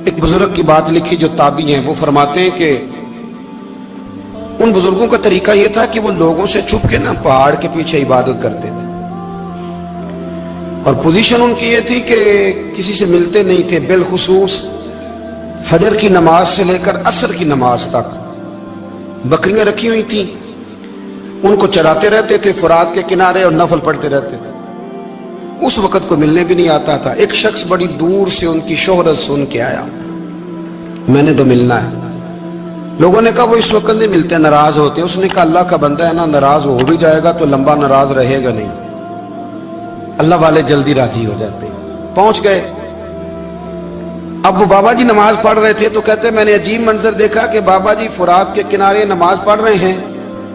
ایک بزرگ کی بات لکھی جو تابعی ہیں، وہ فرماتے ہیں کہ ان بزرگوں کا طریقہ یہ تھا کہ وہ لوگوں سے چھپ کے پہاڑ کے پیچھے عبادت کرتے تھے، اور پوزیشن ان کی یہ تھی کہ کسی سے ملتے نہیں تھے، بالخصوص فجر کی نماز سے لے کر عصر کی نماز تک بکریاں رکھی ہوئی تھیں، ان کو چراتے رہتے تھے فرات کے کنارے اور نفل پڑھتے رہتے تھے۔ اس وقت کو ملنے بھی نہیں آتا تھا۔ ایک شخص بڑی دور سے ان کی شہرت سن کے آیا، میں نے تو ملنا ہے۔ لوگوں نے کہا وہ اس وقت نہیں ملتے، ناراض ہوتے۔ اس نے کہا اللہ کا بندہ ہے نا، ناراض ہو بھی جائے گا تو لمبا ناراض رہے گا نہیں، اللہ والے جلدی راضی ہو جاتے ہیں۔ پہنچ گئے۔ اب وہ بابا جی نماز پڑھ رہے تھے تو کہتے میں نے عجیب منظر دیکھا کہ بابا جی فرات کے کنارے نماز پڑھ رہے ہیں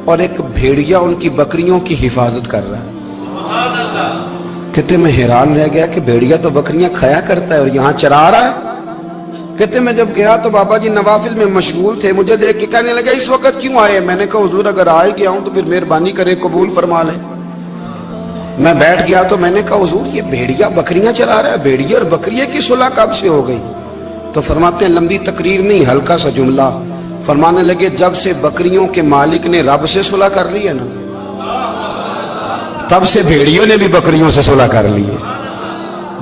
اور ایک بھیڑیا ان کی بکریوں کی حفاظت کر رہا ہے۔ سبحان اللہ۔ کہتے میں حیران رہ گیا کہ بھیڑیا تو بکریاں کھایا کرتا ہے اور یہاں چرا رہا ہے۔ کہتے میں جب گیا تو بابا جی نوافل میں مشغول تھے، مجھے دیکھ کے کہنے لگا اس وقت کیوں آئے؟ میں نے کہا حضور اگر آئے گیا ہوں تو پھر مہربانی کرے قبول فرما لیں۔ میں بیٹھ گیا تو میں نے کہا حضور یہ بھیڑیا بکریاں چرا رہا ہے، بھیڑیا اور بکریے کی صلح کب سے ہو گئی؟ تو فرماتے ہیں لمبی تقریر نہیں، ہلکا سا جملہ۔ فرمانے لگے جب سے بکریوں کے مالک نے رب سے صلح کر لی ہے نا، تب سے بھیڑیوں نے بھی بکریوں سے صلح کر لی ہے۔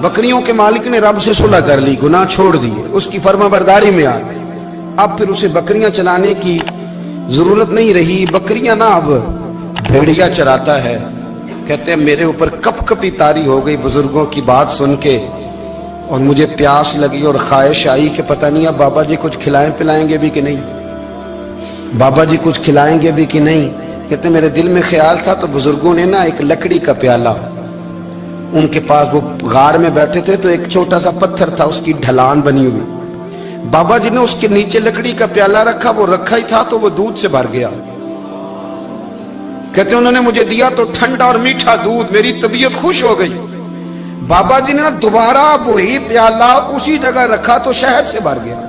بکریوں کے مالک نے رب سے صلح کر لی، گناہ چھوڑ دیے، اس کی فرما برداری میں آ گئے۔ اب پھر اسے بکریاں چلانے کی ضرورت نہیں رہی، بکریاں نہ اب بھیڑیا چراتا ہے۔ کہتے ہیں میرے اوپر کپ کپی طاری ہو گئی بزرگوں کی بات سن کے، اور مجھے پیاس لگی اور خواہش آئی کہ پتہ نہیں اب بابا جی کچھ کھلائیں پلائیں گے بھی کہ نہیں، بابا جی کچھ کھلائیں گے بھی کہ نہیں۔ کہتے میرے دل میں خیال تھا تو بزرگوں نے ایک لکڑی کا پیالہ، ان کے پاس وہ غار میں بیٹھے تھے تو ایک چھوٹا سا پتھر تھا، اس کی ڈھلان بنی ہوئی، بابا جی نے اس کے نیچے لکڑی کا پیالہ رکھا، وہ رکھا ہی تھا تو وہ دودھ سے بھر گیا۔ کہتے انہوں نے مجھے دیا تو ٹھنڈا اور میٹھا دودھ، میری طبیعت خوش ہو گئی۔ بابا جی نے دوبارہ وہی پیالہ اسی جگہ رکھا تو شہد سے بھر گیا۔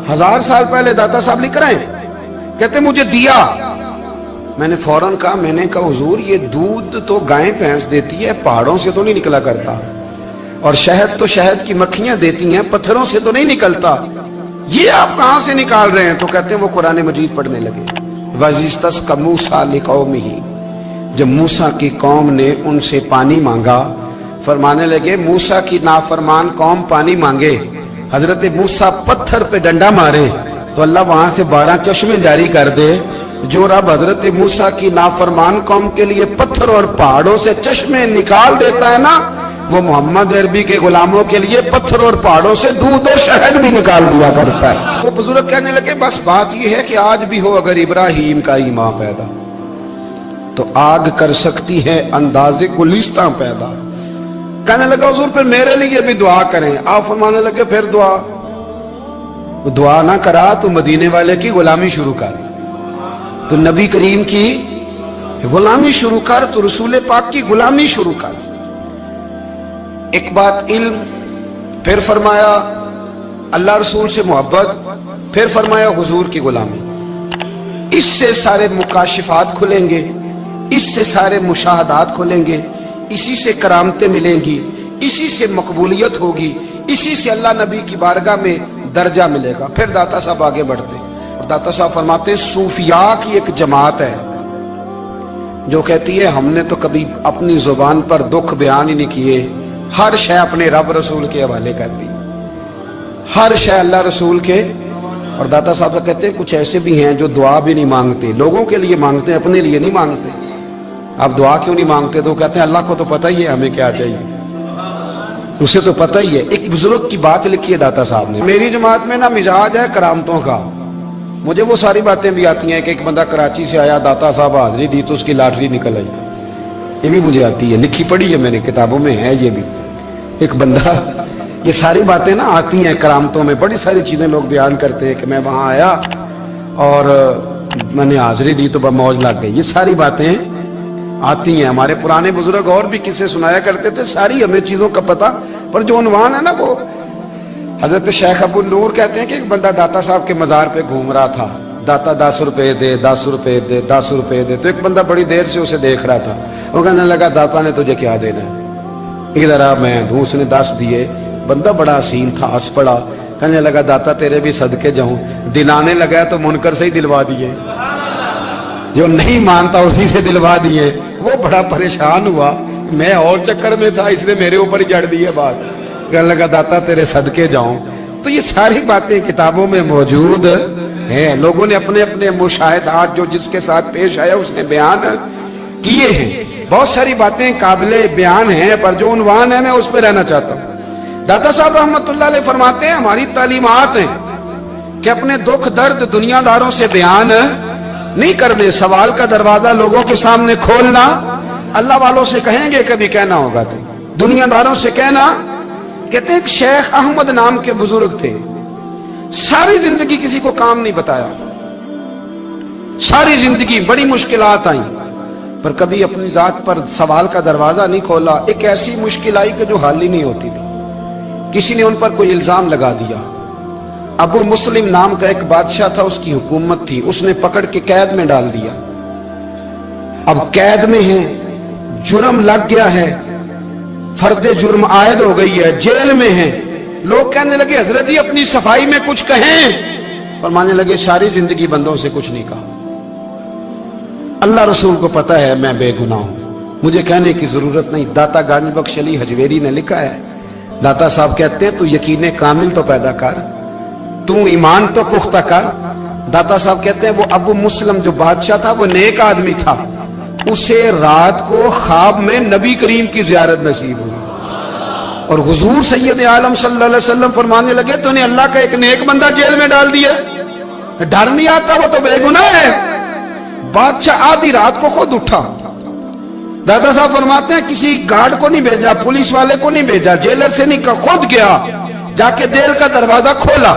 1000 سال پہلے داتا صاحب لکھ رہے ہیں، کہتے مجھے دیا۔ میں نے فوراً کہا، میں نے کہا حضور یہ دودھ تو گائیں بھینس دیتی ہے، پہاڑوں سے تو نہیں نکلا کرتا، اور شہد تو شہد کی مکھیاں دیتی ہیں، پتھروں سے تو نہیں نکلتا، یہ آپ کہاں سے نکال رہے ہیں؟ تو کہتے ہیں وہ قرآن مجید پڑھنے لگے۔ وَإِذِ اسْتَسْقَى مُوسَىٰ لِقَوْمِهِ، جب موسیٰ کی قوم نے ان سے پانی مانگا، فرمانے لگے موسیٰ کی نافرمان قوم پانی مانگے، حضرت موسیٰ پتھر پہ ڈنڈا مارے تو اللہ وہاں سے 12 چشمے جاری کر دے۔ جو رب حضرت موسیٰ کی نافرمان قوم کے لیے پتھر اور پہاڑوں سے چشمے نکال دیتا ہے نا، وہ محمد عربی کے غلاموں کے لیے پتھر اور پہاڑوں سے دودھ اور شہد بھی نکال دیا کرتا ہے۔ وہ بزرگ کہنے لگے بس بات یہ ہے کہ آج بھی ہو اگر ابراہیم کا ایمان پیدا تو آگ کر سکتی ہے انداز گلستاں پیدا۔ کہنے لگا حضور پھر میرے لیے بھی دعا کریں۔ آپ فرمانے لگے پھر دعا نہ کرا تو مدینے والے کی غلامی شروع کر، تو نبی کریم کی غلامی شروع کر، تو رسول پاک کی غلامی شروع کر۔ ایک بات علم، پھر فرمایا اللہ رسول سے محبت، پھر فرمایا حضور کی غلامی۔ اس سے سارے مکاشفات کھلیں گے، اس سے سارے مشاہدات کھلیں گے، اسی سے کرامتیں ملیں گی، اسی سے مقبولیت ہوگی، اسی سے اللہ نبی کی بارگاہ میں درجہ ملے گا۔ پھر داتا صاحب آگے بڑھتے اور داتا صاحب فرماتے ہیں صوفیاء کی ایک جماعت ہے جو کہتی ہے ہم نے تو کبھی اپنی زبان پر دکھ بیان ہی نہیں کیے، ہر شے اپنے رب رسول کے حوالے کر دی، ہر شے اللہ رسول کے۔ اور داتا صاحب کہتے ہیں کچھ ایسے بھی ہیں جو دعا بھی نہیں مانگتے، لوگوں کے لیے مانگتے ہیں، اپنے لیے نہیں مانگتے۔ آپ دعا کیوں نہیں مانگتے؟ تو کہتے ہیں اللہ کو تو پتہ ہی ہے ہمیں کیا چاہیے، اسے تو پتہ ہی ہے۔ ایک بزرگ کی بات لکھی ہے داتا صاحب نے، میری جماعت میں نا مزاج ہے کرامتوں کا، مجھے وہ ساری باتیں بھی آتی ہیں کہ ایک بندہ کراچی سے آیا، داتا صاحب حاضری دی تو اس کی لاٹری نکل آئی، یہ بھی مجھے آتی ہے، لکھی پڑھی ہے میں نے، کتابوں میں ہے یہ بھی۔ ایک بندہ، یہ ساری باتیں نا آتی ہیں کرامتوں میں، بڑی ساری چیزیں لوگ بیان کرتے ہیں کہ میں وہاں آیا اور میں نے حاضری دی تو موج لگ گئی، یہ ساری باتیں آتی ہیں۔ ہمارے پرانے بزرگ اور بھی قصے سنایا کرتے تھے، ساری ہمیں چیزوں کا پتہ، پر جو عنوان ہے نا وہ حضرت شیخ ابو نور کہتے ہیں کہ ایک بندہ داتا صاحب کے مزار پہ گھوم رہا تھا، داتا 10 روپے دے، 10 روپے دے، 10 روپے دے، تو ایک بندہ بڑی دیر سے اسے دیکھ رہا تھا، وہ کہنے لگا داتا نے تجھے کیا دینا ہے، ادھر آ میں دوں۔ اس نے 10 دیے، بندہ بڑا حسین تھا، ہنس پڑا، कहने लगा दाता तेरे भी सदके जाऊं। दिन आने लगा तो मुनकर से ही दिलवा दिए, जो नहीं मानता उसी से दिलवा दिए। वो बड़ा परेशान हुआ, मैं और चक्कर में था इसलिए मेरे ऊपर ही जड़ दी है बात। कहने लगा दाता तेरे सदके जाऊं। तो ये सारी बातें किताबों में मौजूद है, लोगों ने अपने अपने मुशाहिदात जो जिसके साथ पेश आया उसने बयान किए हैं। बहुत सारी बातें काबिले बयान हैं, पर जो उन्वान है मैं उस पर रहना चाहता हूँ। दाता साहब रहमतुल्लाह अलैह फरमाते हैं हमारी तालीमात हैं कि अपने दुख दर्द दुनियादारों से बयान नहीं करने, सवाल का दरवाजा लोगों के सामने खोलना। अल्लाह वालों से कहेंगे कभी कहना होगा तो दुनियादारों से कहना। कहते हैं शेख अहमद नाम के बुजुर्ग थे, सारी जिंदगी किसी को काम नहीं बताया, सारी जिंदगी बड़ी मुश्किलात आई, पर कभी अपनी जात पर सवाल का दरवाजा नहीं खोला। एक ऐसी मुश्किल आई कि जो हल ही नहीं होती थी। किसी ने उन पर कोई इल्जाम लगा दिया। अबू मुस्लिम नाम का एक बादशाह था, उसकी हुकूमत थी, उसने पकड़ के कैद में डाल दिया। अब कैद में है, जुर्म लग गया है, फर्दे जुर्म आयद हो गई है, जेल में है। लोग कहने लगे हजरत जी अपनी सफाई में कुछ कहें, और मानने लगे सारी जिंदगी बंदों से कुछ नहीं कहा। अल्लाह रसूल को पता है मैं बेगुनाह हूं, मुझे कहने की जरूरत नहीं। दाता गानी बख्श अली हजवेरी ने लिखा है, दाता साहब कहते हैं तू यकीन कामिल तो पैदा कर, तू ईमान तो पुख्ता कर। दाता साहब कहते हैं वो अबू मुस्लिम जो बादशाह था वो नेक आदमी था, उसे रात को ख्वाब में नबी करीम की ज़ियारत नसीब हुई, और हुजूर सैयद आलम सल्लल्लाहु अलैहि वसल्लम फरमाने लगे तूने अल्लाह का एक नेक बंदा जेल में डाल दिया, डर नहीं आता, वो तो बेगुनाह है। बादशाह आधी रात को खुद उठा। दादा साहब फरमाते हैं किसी गार्ड को नहीं भेजा, पुलिस वाले को नहीं भेजा, जेलर से नहीं, खुद गया, जाके जेल का दरवाजा खोला,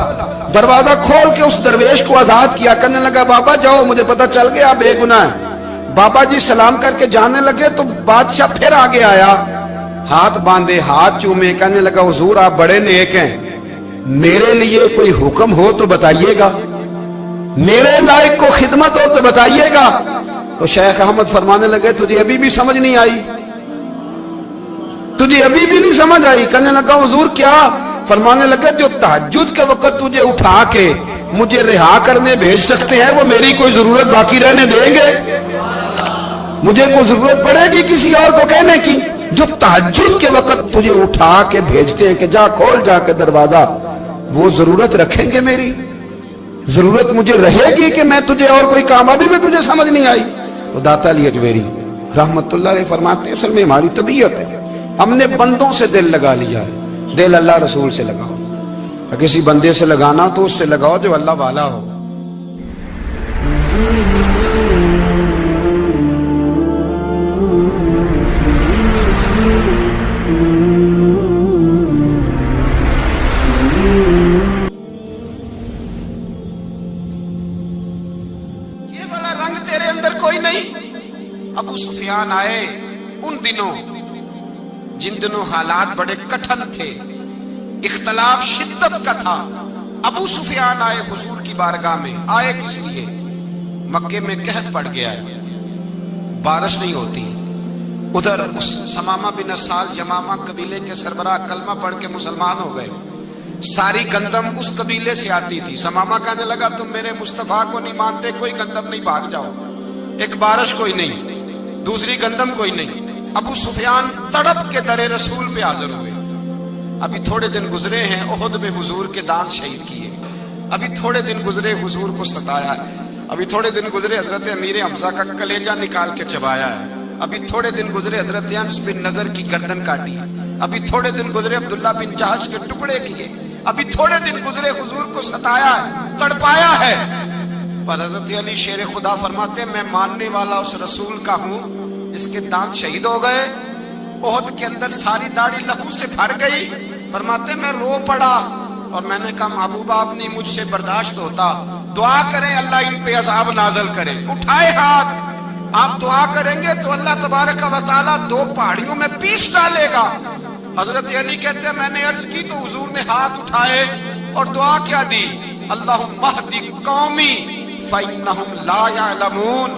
दरवाजा खोल के उस दरवेश को आजाद किया। कहने लगा बाबा जाओ, मुझे पता चल गया बेगुनाह है। बाबा जी सलाम करके जाने लगे तो बादशाह फिर आगे आया, हाथ बांधे, हाथ चूमे, कहने लगा हुजूर आप बड़े नेक हैं, मेरे लिए कोई हुक्म हो तो बताइएगा, मेरे लायक को खिदमत हो तो बताइएगा। तो शेख अहमद फरमाने लगे तुझे अभी भी समझ नहीं आई, तुझे अभी भी नहीं समझ आई। कहने लगा हुजूर क्या? फरमाने लगे जो तहज्जुद के वक्त तुझे उठा के मुझे रिहा करने भेज सकते हैं वो मेरी कोई जरूरत बाकी रहने देंगे? मुझे कोई जरूरत पड़ेगी किसी और को कहने की? जो तहज्जुद के वक्त तुझे उठा के भेजते हैं कि जा खोल जाके दरवाजा, वो जरूरत रखेंगे मेरी? जरूरत मुझे रहेगी कि मैं तुझे और कोई काम, अभी में तुझे समझ नहीं आई? तो दाता अली अजमेरी रहमतुल्लाह अलैह फरमाते हैं असल में हमारी तबीयत है, हमने बंदों से दिल लगा लिया है। दिल अल्लाह रसूल से लगाओ, किसी बंदे से लगाना तो उससे लगाओ जो अल्लाह वाला हो। ये वाला रंग तेरे अंदर कोई नहीं। अबू सुफियान आए उन दिनों जिन दिनों हालात बड़े कठिन थे, इख्तलाफ शिद्दत का था। अबू सुफियान आए हुजूर की बारगाह में। आए किस लिए? मक्के में कहत पड़ गया है, बारिश नहीं होती। उधर उस समामा बिन असाल यमामा कबीले के सरबराह कलमा पढ़ के मुसलमान हो गए। सारी गंदम उस कबीले से आती थी। समामा कहने लगा तुम मेरे मुस्तफा को नहीं मानते, कोई गंदम नहीं, भाग जाओ। एक बारिश कोई नहीं, दूसरी गंदम कोई नहीं। अबू सुफियान तड़प के दरे रसूल पे हाजिर हुए। अभी थोड़े दिन गुजरे हैं, ओहद में हुजूर के दांत शहीद किए। अभी थोड़े दिन गुजरे, हुजूर को सताया है। अभी थोड़े दिन गुजरे, हजरत अमीर हमजा का कलेजा निकाल के चबाया है। अभी थोड़े दिन गुजरे, हजरत अनस बिन नजर की गर्दन काटी। अभी थोड़े दिन गुजरे, अब्दुल्ला बिन जहश के टुकड़े किए। अभी थोड़े दिन गुजरे, हुजूर को सताया है, तड़पाया है। पर हजरत अली शेर खुदा फरमाते मैं मानने वाला उस रसूल का हूं, इसके दांत शहीद हो गए। ओहद के अंदर सारी दाढ़ी लहू से भर गई। फरमाते मैं रो पड़ा और मैंने कहा महबूबा आप नहीं मुझसे बर्दाश्त होता, दुआ करें अल्लाह इन पे अज़ाब नाज़िल करे। उठाए हाथ, आप दुआ करेंगे तो अल्लाह तबारक व तआला दो पहाड़ियों में पीस डालेगा। हजरत अली कहते हैं मैंने अर्ज की तो हुजूर ने हाथ उठाए और दुआ क्या दी, अल्लाहुम्मा हदी कौमी फइन्नहुम ला यअलमून।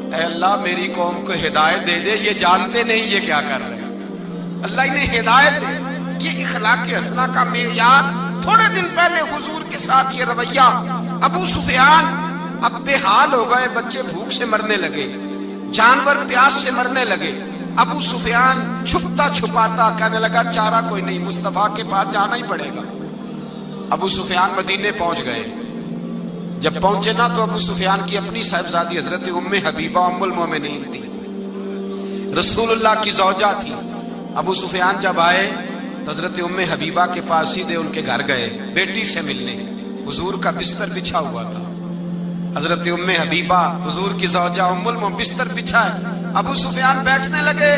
ऐ अल्लाह मेरी कौम को हिदायत दे दे, ये जानते नहीं ये क्या कर रहे हैं। अल्लाह इन्हें हिदायत दे। ये इखलाक हसना का मेयार थोड़े दिन पहले हुजूर के साथ ये रवैया। अबू सुफियान अब बेहाल हो गए, बच्चे भूख से मरने लगे, जानवर प्यास से मरने लगे। अबू सुफियान छुपता छुपाता कहने लगा चारा कोई नहीं, मुस्तफा के पास जाना ही पड़ेगा। अबू सुफियान मदीने पहुंच गए। जब पहुंचे ना तो अबू सुफियान की अपनी साहिबजादी हजरत उम्मे हबीबा उम्मुल मोमिनीन थी, रसूलुल्लाह की ज़ौजा थी। अबू सुफियान जब आए तो हजरत उम्मे हबीबा के पास सीधे उनके घर गए बेटी से मिलने। हुजूर का बिस्तर बिछा हुआ था, हजरत उम्मे हबीबा हुजूर की ज़ौजा उम्मुल मोमिनीन बिस्तर बिछाए। अबू सुफियान बैठने लगे,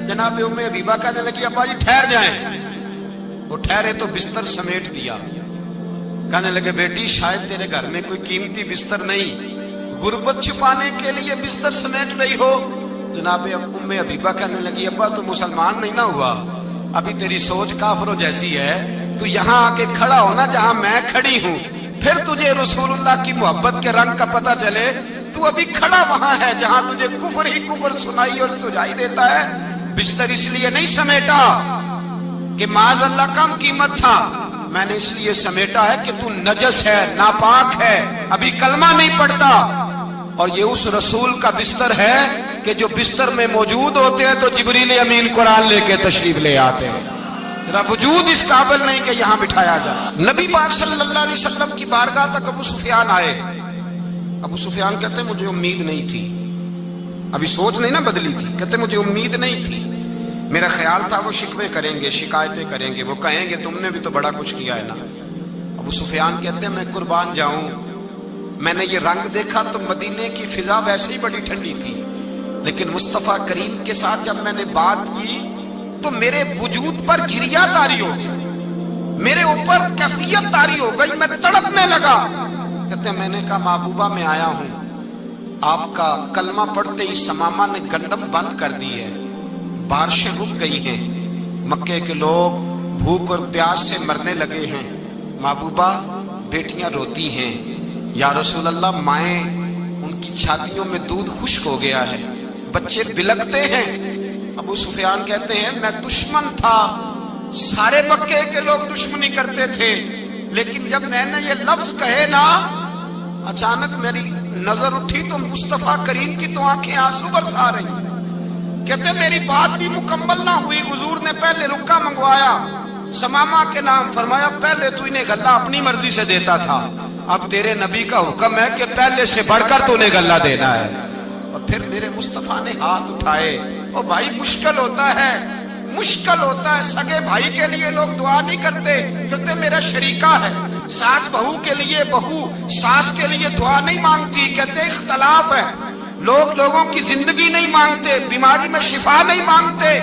जनाब उम्मे हबीबा कहने लगी अब्बा जी ठहर जाएं। वो ठहरे तो बिस्तर समेट दिया। कहने लगे बेटी शायद तेरे घर में कोई कीमती बिस्तर नहीं, गुर्बत छुपाने के लिए बिस्तर समेट रही हो। जनाब उम्मे हबीबा कहने लगी अब्बा तू मुसलमान नहीं ना हुआ, अभी तेरी सोच काफिरों जैसी है, तू यहाँ आके खड़ा हो ना जहाँ मैं खड़ी हूँ, फिर तुझे रसूलुल्लाह की मोहब्बत के रंग का पता चले। तू अभी खड़ा वहां है जहां तुझे कुफर ही कुफर सुनाई और सुझाई देता है। बिस्तर इसलिए नहीं समेटा कि माज़अल्लाह कम कीमत था, मैंने इसलिए समेटा है कि तू नजस है, नापाक है, अभी कलमा नहीं पढ़ता। और ये उस रसूल का बिस्तर है कि जो बिस्तर में मौजूद होते हैं तो जिब्रील अमीन कुरान लेके तशरीफ ले आते हैं। तेरा वजूद इस काबिल नहीं कि यहाँ बिठाया जाए। नबी पाक सल्लल्लाहु अलैहि वसल्लम की बारगाह तक अबू सुफियान आए। अबू सुफियान कहते मुझे उम्मीद नहीं थी, अभी सोच नहीं ना बदली थी, कहते मुझे उम्मीद नहीं थी, मेरा ख्याल था वो शिकवे करेंगे, शिकायतें करेंगे, वो कहेंगे तुमने भी तो बड़ा कुछ किया है ना। अबू सुफियान कहते हैं मैं कुर्बान जाऊं, मैंने ये रंग देखा तो मदीने की फिजा वैसे ही बड़ी ठंडी थी, लेकिन मुस्तफा करीम के साथ जब मैंने बात की तो मेरे वजूद पर गिरिया तारी हो गई, मेरे ऊपर कैफियत तारी हो गई, मैं तड़पने लगा। कहते मैंने कहा महबूबा मैं आया हूं, आपका कलमा पढ़ते ही समामा ने गंदम बंद कर दी है, बारिशें रुक गई हैं, मक्के के लोग भूख और प्यास से मरने लगे हैं, महबूबा बेटियां रोती हैं, या रसूल अल्लाह माएँ उनकी छातियों में दूध खुश्क हो गया है, बच्चे बिलकते हैं। अबू सुफियान कहते हैं मैं दुश्मन था, सारे मक्के के लोग दुश्मनी करते थे, लेकिन जब मैंने ये लफ्ज कहे ना अचानक मेरी नजर उठी तो मुस्तफा करीम की तो आंखें आंसू बरसा रही। कहते मेरी बात भी मुकम्मल ना हुई, हुजूर ने पहले रुक्का मंगवाया समामा के नाम, फरमाया पहले तू इन्हें गल्ला अपनी मर्जी से देता था, अब तेरे नबी का हुक्म है कि पहले से बढ़कर तूने गल्ला देना है। और फिर मेरे मुस्तफा ने हाथ उठाए। और भाई मुश्किल होता है, मुश्किल होता है, सगे भाई के लिए लोग दुआ नहीं करते, कहते मेरा शरीका है, सास बहू के लिए बहू सास के लिए दुआ नहीं मांगती, कहते इख्तलाफ है, लोग लोगों की जिंदगी नहीं मांगते, बीमारी में शिफा नहीं मांगते।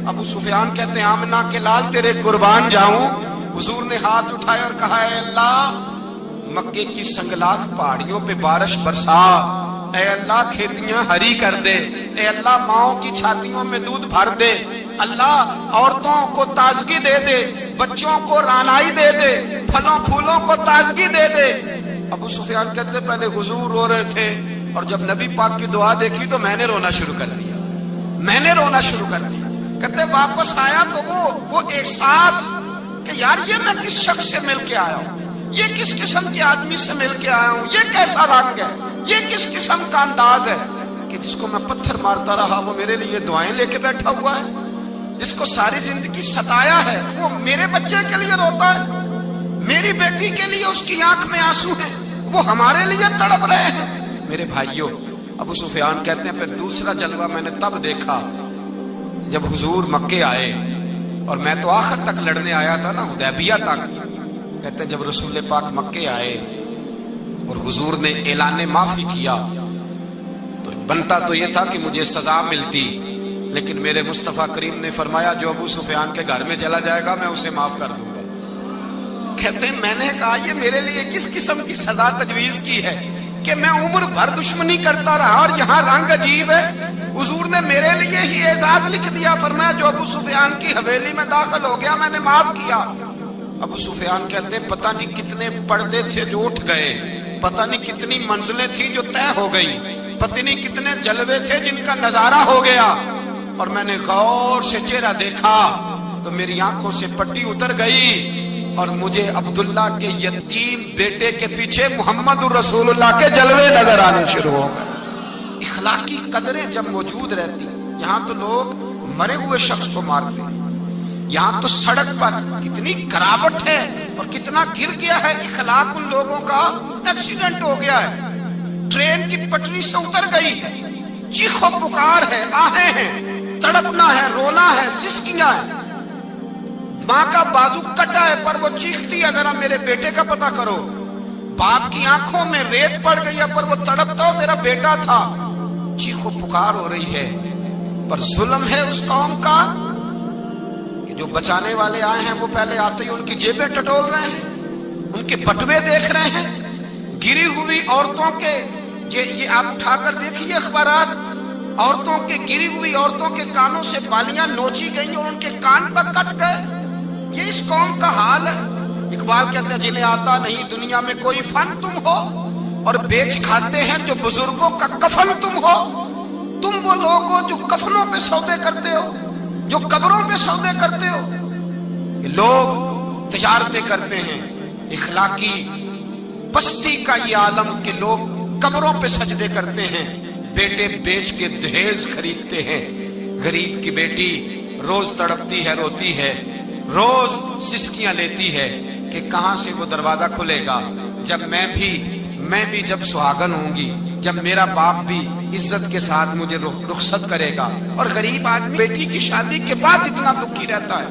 अबू सुफियान कहते हैं आमना के लाल तेरे कुर्बान जाऊं। हुजूर ने हाथ उठाए और कहा है अल्लाह मक्के की संगलाख पहाड़ियों पे बारिश बरसा, ऐ अल्लाह खेतियां हरी कर दे, ऐ अल्लाह माओं की छातियों में दूध भर दे, अल्लाह औरतों को ताजगी दे दे, बच्चों को रानाई दे दे, फलों फूलों को ताजगी दे दे। अबू सुफियान कहते पहले हुजूर रो रहे थे और जब नबी पाक की दुआ देखी तो मैंने रोना शुरू कर दिया, मैंने रोना शुरू कर दिया। कहते वापस आया तो वो एहसास कि यार ये मैं किस शख्स से मिल के आया हूँ, ये किस किस्म के आदमी से मिल के आया हूँ, ये कैसा रंग है, ये किस किस्म का अंदाज है कि जिसको मैं पत्थर मारता रहा वो मेरे लिए दुआएं लेके बैठा हुआ है, जिसको सारी जिंदगी सताया है वो मेरे बच्चे के लिए रोता है, मेरी बेटी के लिए उसकी आंख में आंसू है, वो हमारे लिए तड़प रहे हैं। मेरे भाइयों, अबू सुफियान कहते हैं फिर दूसरा जलवा मैंने तब देखा जब हुजूर मक्के आए, और मैं तो आखिर तक लड़ने आया था ना, हुदैबिया तक। कहते हैं जब रसूल पाक मक्के आए और हुजूर ने ऐलान माफी किया तो बनता तो ये था कि मुझे सजा मिलती, लेकिन मेरे मुस्तफा करीम ने फरमाया जो अबू सुफियान के घर में चला जाएगा मैं उसे माफ कर दूंगा। कहते हैं मैंने कहा ये मेरे लिए किस किस्म की सजा तजवीज की है कि मैं उम्र भर दुश्मनी करता रहा और यहाँ रंग अजीब है। हुजूर ने मेरे लिए ही एजाज लिख दिया, फरमाया जो अबू सुफियान की हवेली में दाखिल हो गया मैंने माफ किया। अबू सुफियान कहते हैं पता नहीं कितने पर्दे थे जो उठ गए, पता नहीं कितनी मंजिलें थी जो तय हो गई, पता नहीं कितने जलवे थे जिनका नजारा हो गया। और मैंने गौर से चेहरा देखा तो मेरी आंखों से पट्टी उतर गई। اور مجھے عبداللہ کے یتیم بیٹے کے پیچھے محمد رسول اللہ کے جلوے نظر آنے شروع ہو گئے۔ اخلاقی قدریں جب موجود رہتی، یہاں تو لوگ مرے ہوئے شخص کو مارتے ہیں، یہاں تو سڑک پر کتنی گراوٹ ہے اور کتنا گر گیا ہے، اخلاق ان لوگوں کا ایکسیڈنٹ ہو گیا ہے، ٹرین کی پٹری سے اتر گئی ہے، چیخو پکار ہے، آہیں ہیں، تڑپنا ہے، رونا ہے، سسکیاں ہے، ماں کا بازو کٹا ہے پر وہ چیختی ہے ذرا میرے بیٹے کا پتہ کرو، باپ کی آنکھوں میں ریت پڑ گئی ہے پر وہ تڑپتا ہو میرا بیٹا تھا، چیخو پکار ہو رہی ہے۔ پر ظلم ہے اس قوم کا کہ جو بچانے والے آئے ہیں وہ پہلے آتے ہی ان کی جیبیں ٹٹول رہے ہیں، ان کے بٹوے دیکھ رہے ہیں، گری ہوئی عورتوں کے، یہ آپ اٹھا کر دیکھیے اخبارات، عورتوں کے گری ہوئی عورتوں کے کانوں سے بالیاں نوچی گئیں اور ان کے کان تک کٹ گئے۔ یہ اس قوم کا حال ہے۔ اقبال کہتے ہیں جنہیں آتا نہیں دنیا میں کوئی فن تم ہو اور بیچ کھاتے ہیں جو بزرگوں کا کفن تم ہو۔ تم وہ لوگ ہو جو کفنوں پہ سودے کرتے ہو، جو قبروں پہ سودے کرتے ہو۔ لوگ تجارتیں کرتے ہیں، اخلاقی پستی کا یہ عالم کہ لوگ قبروں پہ سجدے کرتے ہیں، بیٹے بیچ کے دہیز خریدتے ہیں۔ غریب کی بیٹی روز تڑپتی ہے، روتی ہے، روز سسکیاں لیتی ہے کہ کہاں سے وہ دروازہ کھلے گا جب میں بھی جب سہاگن ہوں گی، جب میرا باپ بھی عزت کے ساتھ مجھے رخصت کرے گا۔ اور غریب آدمی بیٹی کی شادی کے بعد اتنا دکھی رہتا ہے،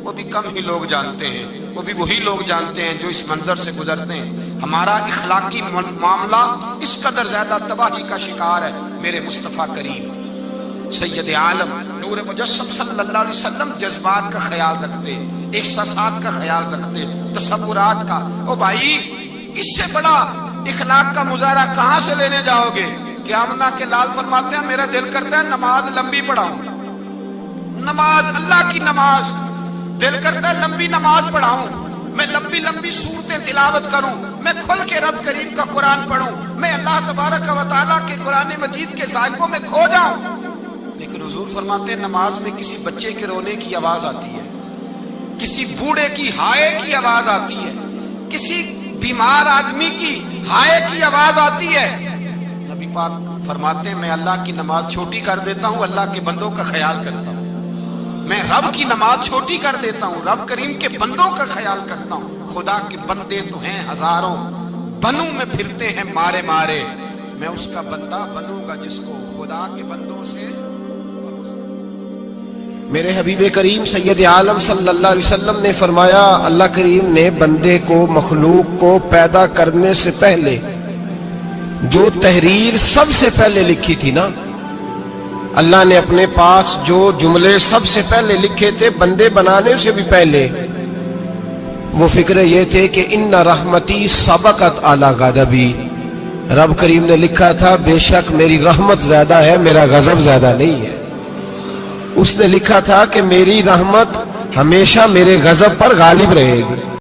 وہ بھی کم ہی لوگ جانتے ہیں، وہ بھی وہی لوگ جانتے ہیں جو اس منظر سے گزرتے ہیں۔ ہمارا اخلاقی معاملہ اس قدر زیادہ تباہی کا شکار ہے۔ میرے مصطفیٰ کریم سید عالم نور مجسم صلی اللہ علیہ وسلم جذبات کا خیال رکھتے، احساسات کا خیال رکھتے، تصورات کا۔ او بھائی، اس سے بڑا اخلاق کا مظاہرہ کہاں سے لینے جاؤ گے؟ کہ آمنہ کے لال فرماتے ہیں میرا دل کرتا ہے نماز لمبی پڑھاؤں، نماز اللہ کی نماز، دل کرتا ہے لمبی نماز پڑھاؤں، میں لمبی لمبی صورتیں تلاوت کروں، میں کھل کے رب کریم کا قرآن پڑھوں، میں اللہ تبارک و تعالیٰ کے قرآن مجید کے ذائقوں میں کھو جاؤں۔ لیکن حضور فرماتے ہیں نماز میں کسی بچے کے رونے کی آواز آتی ہے، کسی بوڑھے کی ہائے کی آواز آتی ہے، کسی بیمار آدمی کی ہائے کی آواز آتی ہے۔ نبی پاک فرماتے ہیں میں اللہ کی نماز چھوٹی کر دیتا ہوں، اللہ کے بندوں کا خیال کرتا ہوں۔ میں رب کی نماز چھوٹی کر دیتا ہوں، رب کریم کے بندوں کا خیال کرتا ہوں۔ خدا کے بندے تو ہیں ہزاروں، بنوں میں پھرتے ہیں مارے مارے، میں اس کا بندہ بنوں گا جس کو خدا کے بندوں سے۔ میرے حبیب کریم سید عالم صلی اللہ علیہ وسلم نے فرمایا اللہ کریم نے بندے کو، مخلوق کو پیدا کرنے سے پہلے جو تحریر سب سے پہلے لکھی تھی نا، اللہ نے اپنے پاس جو جملے سب سے پہلے لکھے تھے بندے بنانے سے بھی پہلے، وہ فکر یہ تھے کہ ان رحمتی سبقت اعلی غضبی، رب کریم نے لکھا تھا بے شک میری رحمت زیادہ ہے، میرا غضب زیادہ نہیں ہے۔ اس نے لکھا تھا کہ میری رحمت ہمیشہ میرے غضب پر غالب رہے گی۔